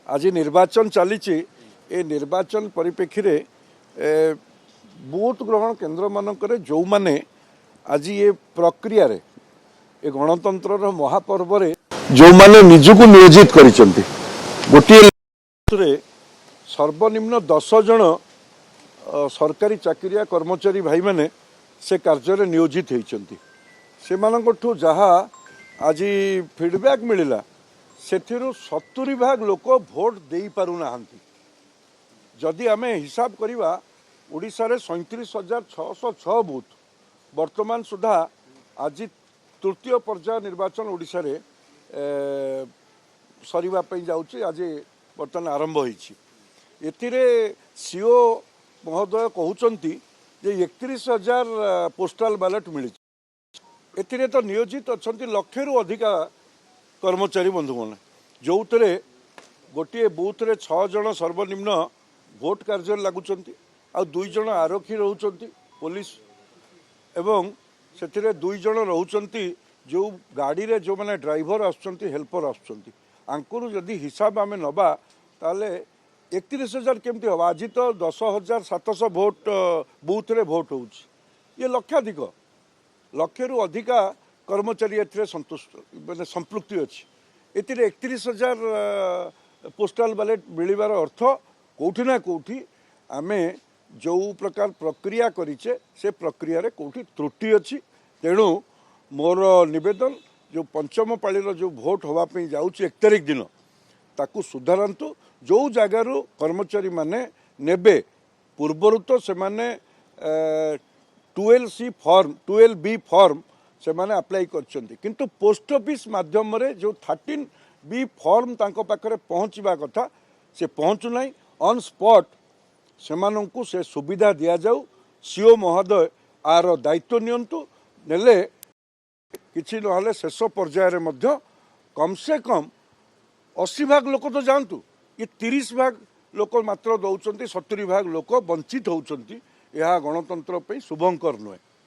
आज निर्वाचन चली निर्वाचन परिप्रेक्षी वोट ग्रहण केन्द्र मानक जो माने आज ये प्रक्रिया रे ए गणतंत्र महापर्व जो माने निजको नियोजित करिसेंती गोटे सर्वनिम्न 10 जन सरकारी चाकरिया कर्मचारी भाई माने से कार्य नियोजित होती से जहाँ आज फीडबैक मिलला से 70% लोक भोट दे पारुना जदि आम हिसाब करवा ओडिशा रे 37,606 बूथ वर्तमान सुधा आज तृतीय पर्याय निर्वाचन ओडिशा रे सरीवा पई जाउची आज वर्तमान आरंभ होईची एथिरे सीओ महोदय कहउचंती जे 31,000 पोस्टाल बैलेट मिली एथिरे तो नियोजित अछंती लक्षेरु अधिका कर्मचारी बंधु मैंने जो थे गोटे बूथ रे 6 जन सर्वनिम्न भोट कार्य लगुंट आ 2 जन आरक्षी रोचंती पुलिस एवं से 2 जन रोचंती जो गाड़ी रे जो मैंने ड्राइवर आसुचंती हेल्पर आसुचंती आंकुर जदि हिसाब आम नबा ताले 31,000 केमती हम आज तो 10,700 भोट बूथ रे भोट हो ये लक्षाधिक लक्षेरु अधिका कर्मचारी संतुष्ट मैंने संपृक्ति अच्छी एतिर 31,000 पोस्टाल बैलेट मिलबार अर्थ कौटी ना कौटी आमे जो प्रकार प्रक्रिया करिचे से प्रक्रिया रे कौटी त्रुटि अच्छी तेणु मोर निवेदन जो पंचम पाळीर जो भोट होवापी जाऊँच 1 तारिख दिन ताकू सुधारतु जो जगार कर्मचारी माने नेबे पूर्वर तो से माने 12C फॉर्म 12B फॉर्म से माने अप्लाई करछंती किंतु पोस्ट ऑफिस माध्यम रे जो 13B फॉर्म तांको पाखरे पहुँचवा कथा से पहुँचु नहीं ऑन स्पॉट सेमानंकु से सुविधा दिया जाऊ सीओ महोदय आर दायित्व नियंतु नेले किछि नहले शेष पर्याय रे मध्य कम से कम 80% लोक तो जानतु ये 30% लोक मात्र दौरान 70% लोक वंचित होउचंती यह गणतंत्र पे शुभंकर नुहे।